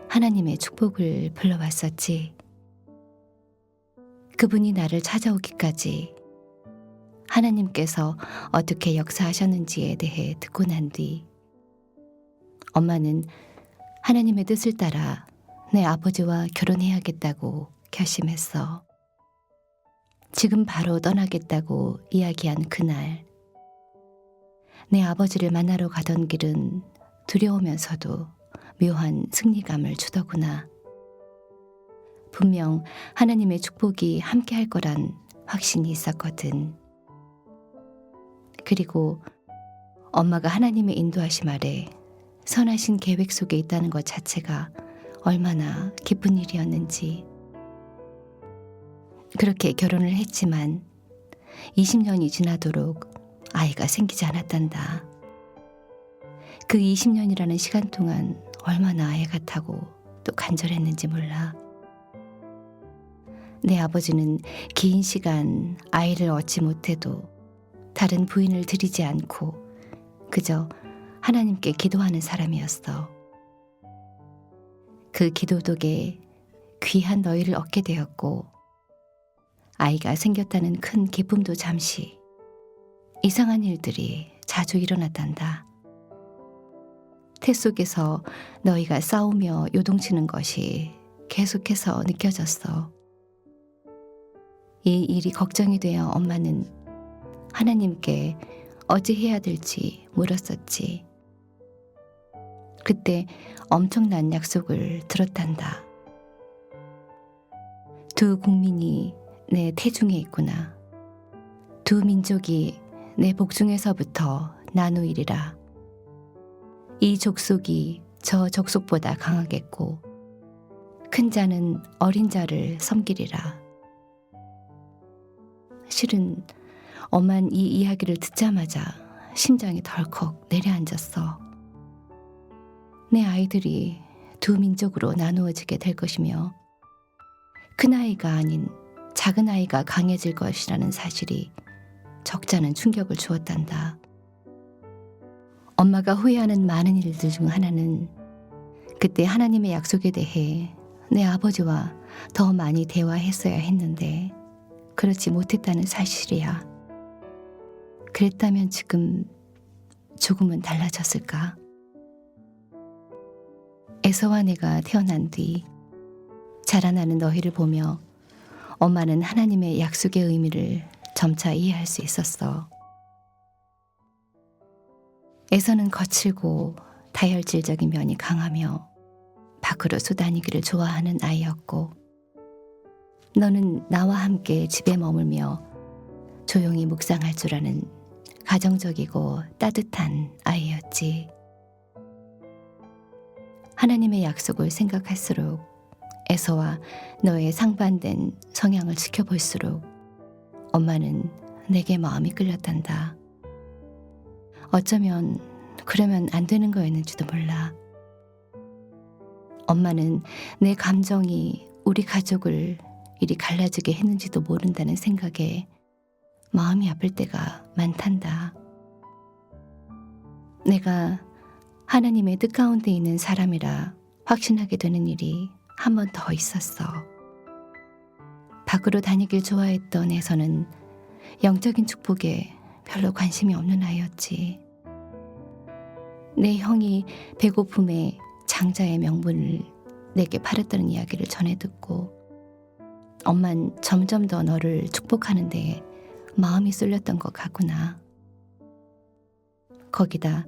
하나님의 축복을 불러왔었지. 그분이 나를 찾아오기까지 하나님께서 어떻게 역사하셨는지에 대해 듣고 난 뒤 엄마는 하나님의 뜻을 따라 내 아버지와 결혼해야겠다고 결심했어. 지금 바로 떠나겠다고 이야기한 그날, 내 아버지를 만나러 가던 길은 두려우면서도 묘한 승리감을 주더구나. 분명 하나님의 축복이 함께 할 거란 확신이 있었거든. 그리고 엄마가 하나님의 인도하심 아래 선하신 계획 속에 있다는 것 자체가 얼마나 기쁜 일이었는지. 그렇게 결혼을 했지만 20년이 지나도록 아이가 생기지 않았단다. 그 20년이라는 시간 동안 얼마나 애가 타고 또 간절했는지 몰라. 내 아버지는 긴 시간 아이를 얻지 못해도 다른 부인을 들이지 않고 그저 하나님께 기도하는 사람이었어. 그 기도 덕에 귀한 너희를 얻게 되었고 아이가 생겼다는 큰 기쁨도 잠시, 이상한 일들이 자주 일어났단다. 태 속에서 너희가 싸우며 요동치는 것이 계속해서 느껴졌어. 이 일이 걱정이 되어 엄마는 하나님께 어찌해야 될지 물었었지. 그때 엄청난 약속을 들었단다. 두 국민이 내 태중에 있구나. 두 민족이 내 복중에서부터 나누이리라. 이 족속이 저 족속보다 강하겠고 큰 자는 어린 자를 섬기리라. 실은 엄만 이 이야기를 듣자마자 심장이 덜컥 내려앉았어. 내 아이들이 두 민족으로 나누어지게 될 것이며 큰 아이가 아닌 작은 아이가 강해질 것이라는 사실이 적잖은 충격을 주었단다. 엄마가 후회하는 많은 일들 중 하나는 그때 하나님의 약속에 대해 내 아버지와 더 많이 대화했어야 했는데 그렇지 못했다는 사실이야. 그랬다면 지금 조금은 달라졌을까? 에서와 내가 태어난 뒤 자라나는 너희를 보며 엄마는 하나님의 약속의 의미를 점차 이해할 수 있었어. 에서는 거칠고 다혈질적인 면이 강하며 밖으로 쏘다니기를 좋아하는 아이였고 너는 나와 함께 집에 머물며 조용히 묵상할 줄 아는 가정적이고 따뜻한 아이였지. 하나님의 약속을 생각할수록 에서와 너의 상반된 성향을 지켜볼수록 엄마는 내게 마음이 끌렸단다. 어쩌면 그러면 안 되는 거였는지도 몰라. 엄마는 내 감정이 우리 가족을 이리 갈라지게 했는지도 모른다는 생각에 마음이 아플 때가 많단다. 내가 하나님의 뜻 가운데 있는 사람이라 확신하게 되는 일이 한 번 더 있었어. 밖으로 다니길 좋아했던 에서는 영적인 축복에 별로 관심이 없는 아이였지. 내 형이 배고픔에 장자의 명분을 내게 팔았다는 이야기를 전해 듣고 엄만 점점 더 너를 축복하는 데에 마음이 쏠렸던 것 같구나. 거기다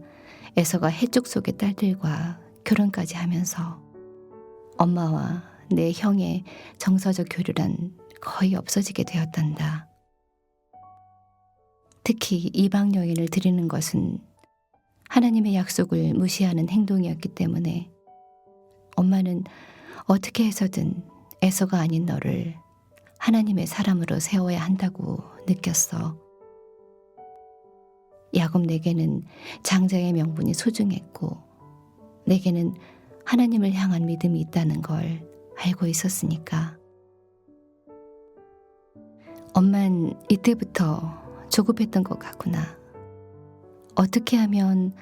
에서가 해쪽 속의 딸들과 결혼까지 하면서 엄마와 내 형의 정서적 교류란 거의 없어지게 되었단다. 특히 이방 여인을 드리는 것은 하나님의 약속을 무시하는 행동이었기 때문에 엄마는 어떻게 해서든 에서가 아닌 너를 하나님의 사람으로 세워야 한다고 느꼈어. 야곱 내게는 장자의 명분이 소중했고 내게는 하나님을 향한 믿음이 있다는 걸 알고 있었으니까. 엄만 이때부터 조급했던 것 같구나. 어떻게 하면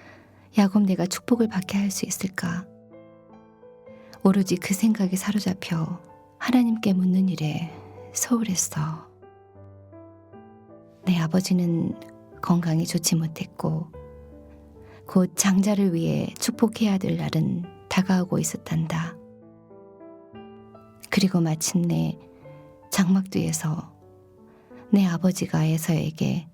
야곱 내가 축복을 받게 할 수 있을까? 오로지 그 생각에 사로잡혀 하나님께 묻는 일에 소홀했어. 내 아버지는 건강이 좋지 못했고 곧 장자를 위해 축복해야 될 날은 다가오고 있었단다. 그리고 마침내 장막뒤에서 내 아버지가 에서에게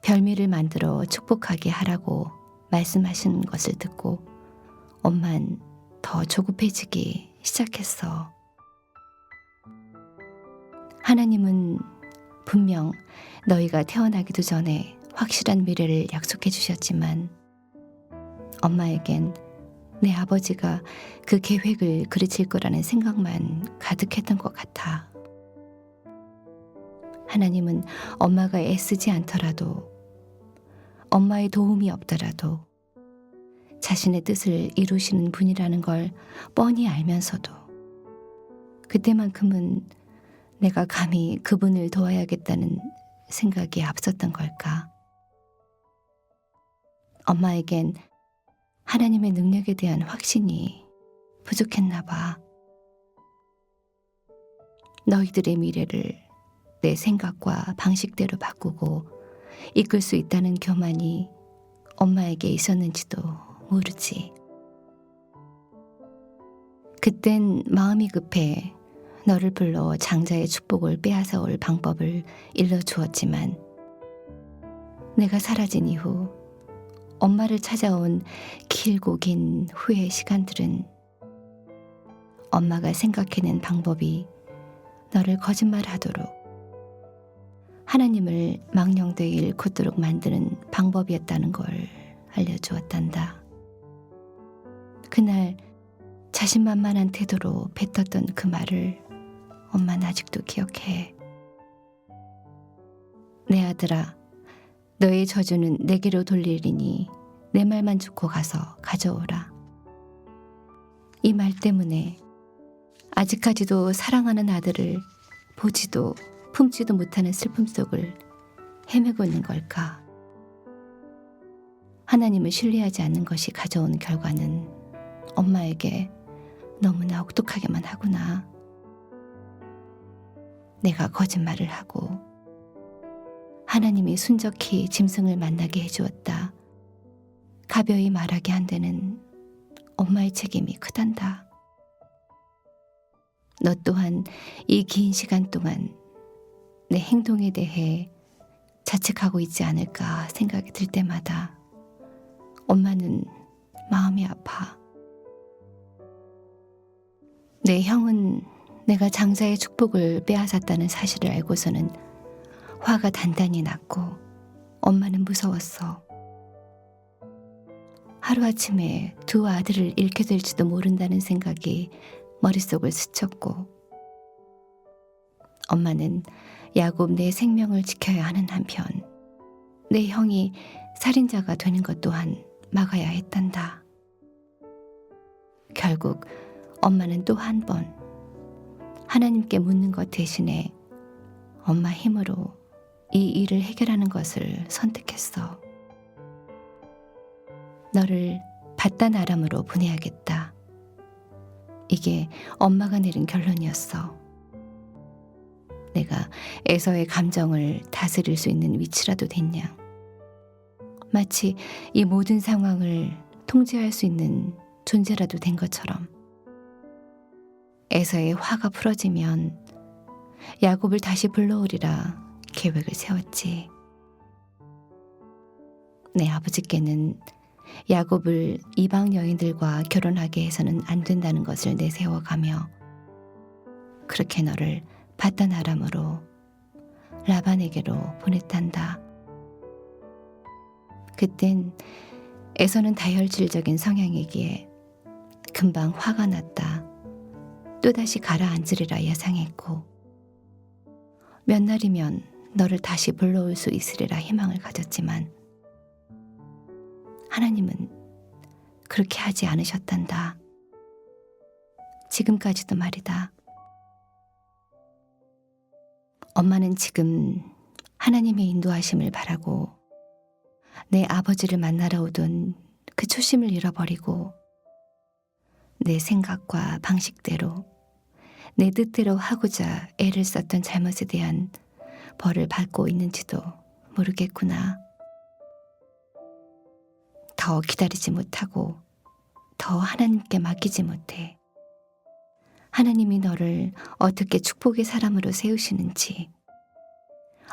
별미를 만들어 축복하게 하라고 말씀하시는 것을 듣고 엄만 더 조급해지기 시작했어. 하나님은 분명 너희가 태어나기도 전에 확실한 미래를 약속해 주셨지만 엄마에겐 내 아버지가 그 계획을 그르칠 거라는 생각만 가득했던 것 같아. 하나님은 엄마가 애쓰지 않더라도 엄마의 도움이 없더라도 자신의 뜻을 이루시는 분이라는 걸 뻔히 알면서도 그때만큼은 내가 감히 그분을 도와야겠다는 생각이 앞섰던 걸까? 엄마에겐 하나님의 능력에 대한 확신이 부족했나 봐. 너희들의 미래를 내 생각과 방식대로 바꾸고 이끌 수 있다는 교만이 엄마에게 있었는지도 모르지. 그땐 마음이 급해 너를 불러 장자의 축복을 빼앗아 올 방법을 일러주었지만 내가 사라진 이후 엄마를 찾아온 길고 긴 후의 시간들은 엄마가 생각해낸 방법이 너를 거짓말하도록 하나님을 망령되이 일컫도록 만드는 방법이었다는 걸 알려주었단다. 그날 자신만만한 태도로 뱉었던 그 말을 엄마는 아직도 기억해. 내 아들아, 너의 저주는 내게로 돌리리니 내 말만 듣고 가서 가져오라. 이 말 때문에 아직까지도 사랑하는 아들을 보지도 품지도 못하는 슬픔 속을 헤매고 있는 걸까? 하나님을 신뢰하지 않는 것이 가져온 결과는 엄마에게 너무나 혹독하게만 하구나. 내가 거짓말을 하고 하나님이 순적히 짐승을 만나게 해주었다. 가벼이 말하게 한 데는 엄마의 책임이 크단다. 너 또한 이 긴 시간 동안 내 행동에 대해 자책하고 있지 않을까 생각이 들 때마다 엄마는 마음이 아파. 내 형은 내가 장자의 축복을 빼앗았다는 사실을 알고서는 화가 단단히 났고 엄마는 무서웠어. 하루아침에 두 아들을 잃게 될지도 모른다는 생각이 머릿속을 스쳤고, 엄마는 야곱 내 생명을 지켜야 하는 한편 내 형이 살인자가 되는 것 또한 막아야 했단다. 결국 엄마는 또 한 번 하나님께 묻는 것 대신에 엄마 힘으로 이 일을 해결하는 것을 선택했어. 너를 바단 아람으로 보내야겠다. 이게 엄마가 내린 결론이었어. 내가 에서의 감정을 다스릴 수 있는 위치라도 됐냐. 마치 이 모든 상황을 통제할 수 있는 존재라도 된 것처럼. 에서의 화가 풀어지면 야곱을 다시 불러오리라 계획을 세웠지. 내 아버지께는 야곱을 이방 여인들과 결혼하게 해서는 안 된다는 것을 내세워가며 그렇게 너를 바단 아람으로 라반에게로 보냈단다. 그땐 에서는 다혈질적인 성향이기에 금방 화가 났다. 또다시 가라앉으리라 예상했고 몇 날이면 너를 다시 불러올 수 있으리라 희망을 가졌지만 하나님은 그렇게 하지 않으셨단다. 지금까지도 말이다. 엄마는 지금 하나님의 인도하심을 바라고 내 아버지를 만나러 오던 그 초심을 잃어버리고 내 생각과 방식대로 내 뜻대로 하고자 애를 썼던 잘못에 대한 벌을 받고 있는지도 모르겠구나. 더 기다리지 못하고 더 하나님께 맡기지 못해. 하나님이 너를 어떻게 축복의 사람으로 세우시는지,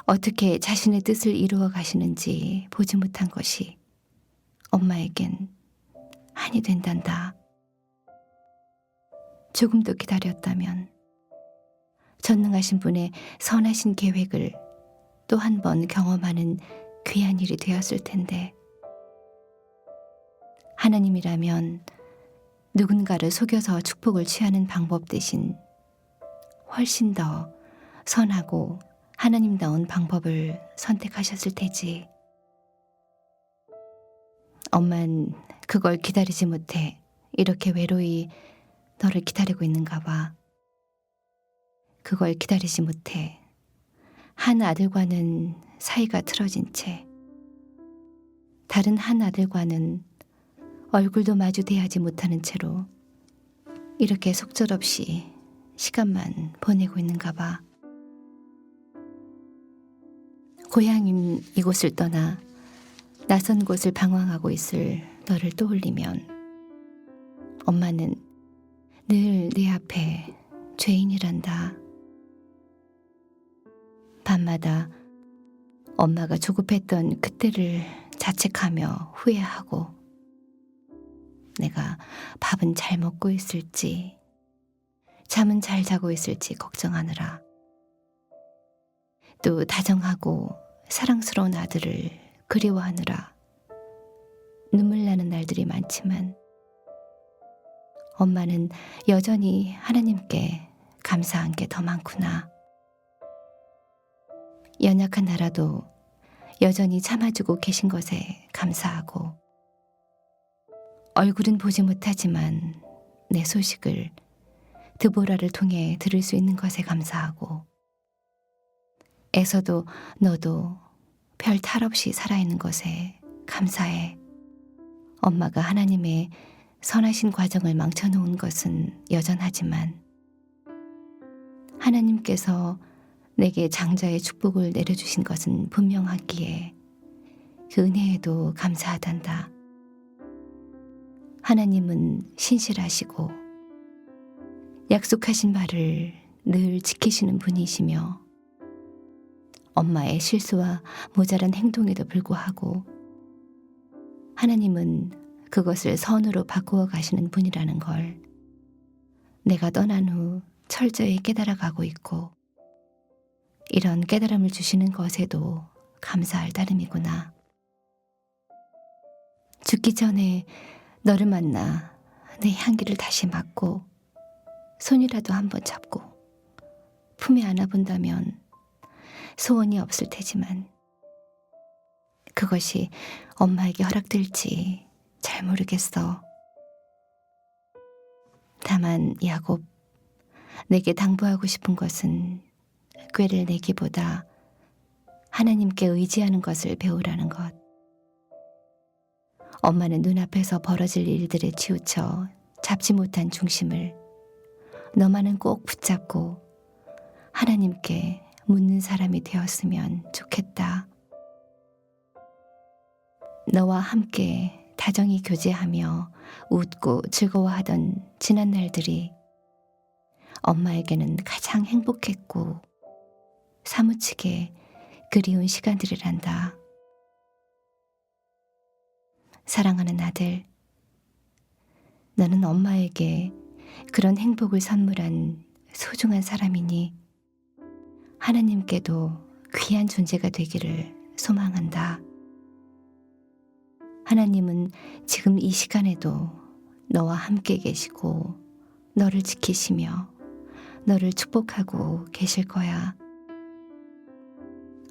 어떻게 자신의 뜻을 이루어 가시는지 보지 못한 것이 엄마에겐 한이 된단다. 조금 더 기다렸다면 전능하신 분의 선하신 계획을 또 한 번 경험하는 귀한 일이 되었을 텐데, 하나님이라면 누군가를 속여서 축복을 취하는 방법 대신 훨씬 더 선하고 하나님다운 방법을 선택하셨을 테지. 엄만 그걸 기다리지 못해 이렇게 외로이 너를 기다리고 있는가 봐. 그걸 기다리지 못해 한 아들과는 사이가 틀어진 채 다른 한 아들과는 얼굴도 마주 대하지 못하는 채로 이렇게 속절없이 시간만 보내고 있는가 봐. 고향인 이곳을 떠나 낯선 곳을 방황하고 있을 너를 떠올리면 엄마는 늘 내 앞에 죄인이란다. 밤마다 엄마가 조급했던 그때를 자책하며 후회하고 내가 밥은 잘 먹고 있을지 잠은 잘 자고 있을지 걱정하느라, 또 다정하고 사랑스러운 아들을 그리워하느라 눈물 나는 날들이 많지만 엄마는 여전히 하나님께 감사한 게 더 많구나. 연약한 나라도 여전히 참아주고 계신 것에 감사하고, 얼굴은 보지 못하지만 내 소식을 드보라를 통해 들을 수 있는 것에 감사하고, 에서도 너도 별 탈 없이 살아있는 것에 감사해. 엄마가 하나님의 선하신 과정을 망쳐놓은 것은 여전하지만 하나님께서 내게 장자의 축복을 내려주신 것은 분명하기에 그 은혜에도 감사하단다. 하나님은 신실하시고 약속하신 말을 늘 지키시는 분이시며 엄마의 실수와 모자란 행동에도 불구하고 하나님은 그것을 선으로 바꾸어 가시는 분이라는 걸 내가 떠난 후 철저히 깨달아가고 있고, 이런 깨달음을 주시는 것에도 감사할 따름이구나. 죽기 전에 너를 만나 내 향기를 다시 맡고 손이라도 한번 잡고 품에 안아본다면 소원이 없을 테지만 그것이 엄마에게 허락될지 잘 모르겠어. 다만 야곱, 내게 당부하고 싶은 것은 꾀를 내기보다 하나님께 의지하는 것을 배우라는 것. 엄마는 눈앞에서 벌어질 일들에 치우쳐 잡지 못한 중심을 너만은 꼭 붙잡고 하나님께 묻는 사람이 되었으면 좋겠다. 너와 함께 다정히 교제하며 웃고 즐거워하던 지난 날들이 엄마에게는 가장 행복했고 사무치게 그리운 시간들이란다. 사랑하는 아들, 너는 엄마에게 그런 행복을 선물한 소중한 사람이니 하나님께도 귀한 존재가 되기를 소망한다. 하나님은 지금 이 시간에도 너와 함께 계시고 너를 지키시며 너를 축복하고 계실 거야.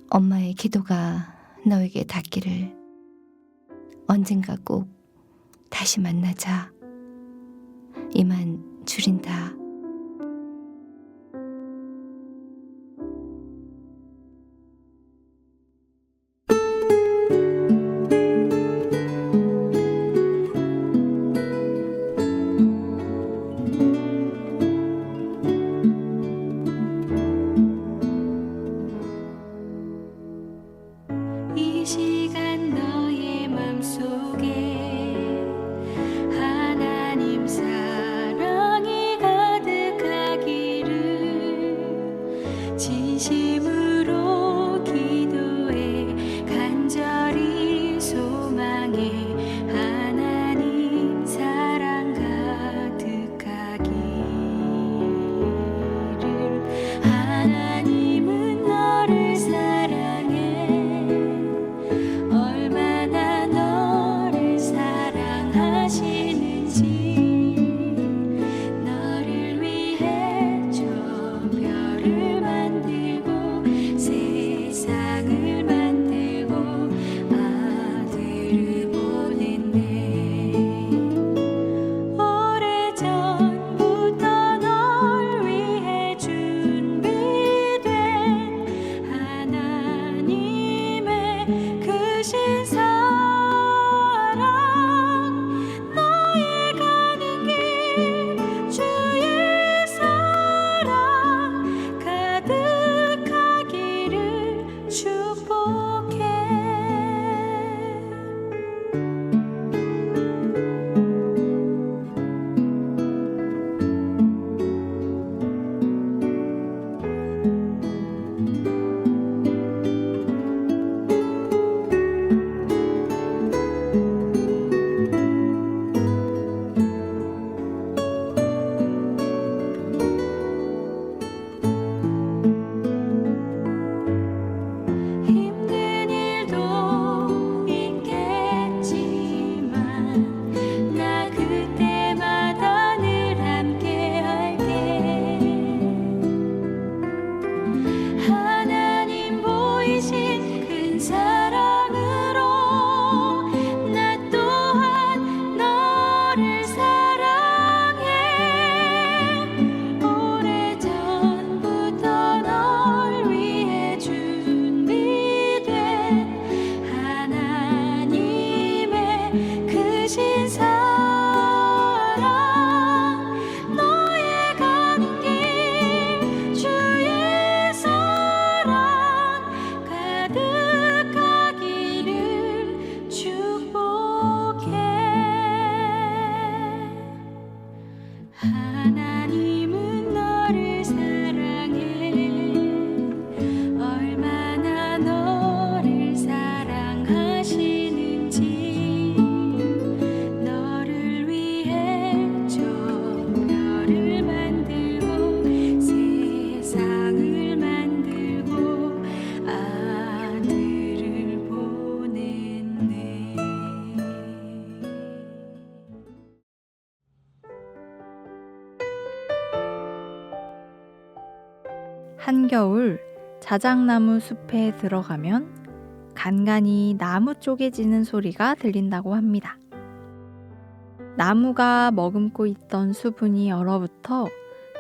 엄마의 기도가 너에게 닿기를. 언젠가 꼭 다시 만나자. 이만 줄인다. 이 시간 너의 맘속에 하나님 사랑이 가득하기를 진심으로 기도해 간절히 소망해 하나님 사랑 가득하기를. 하나님은 너를 사랑해. 얼마나 너를 사랑하시는지 너를 위해 저 별을 만들고 한겨울 자작나무 숲에 들어가면 간간이 나무 쪼개지는 소리가 들린다고 합니다. 나무가 머금고 있던 수분이 얼어붙어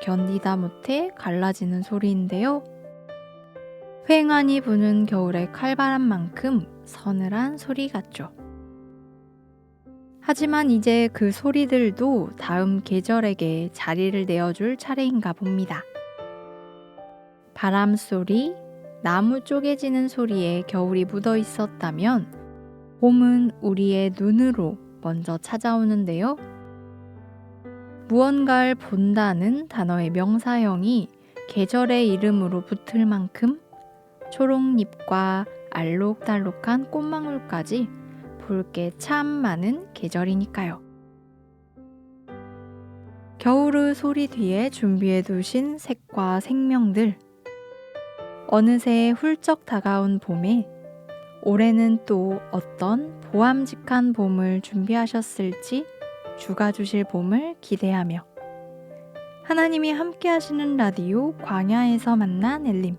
견디다 못해 갈라지는 소리인데요. 휑하니 부는 겨울의 칼바람만큼 서늘한 소리 같죠. 하지만 이제 그 소리들도 다음 계절에게 자리를 내어줄 차례인가 봅니다. 바람 소리, 나무 쪼개지는 소리에 겨울이 묻어 있었다면 봄은 우리의 눈으로 먼저 찾아오는데요. 무언가를 본다는 단어의 명사형이 계절의 이름으로 붙을 만큼 초록잎과 알록달록한 꽃망울까지 볼 게 참 많은 계절이니까요. 겨울의 소리 뒤에 준비해 두신 색과 생명들. 어느새 훌쩍 다가온 봄에 올해는 또 어떤 보암직한 봄을 준비하셨을지 주가 주실 봄을 기대하며 하나님이 함께 하시는 라디오 광야에서 만난 엘림.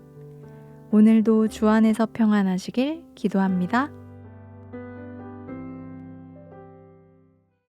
오늘도 주 안에서 평안하시길 기도합니다.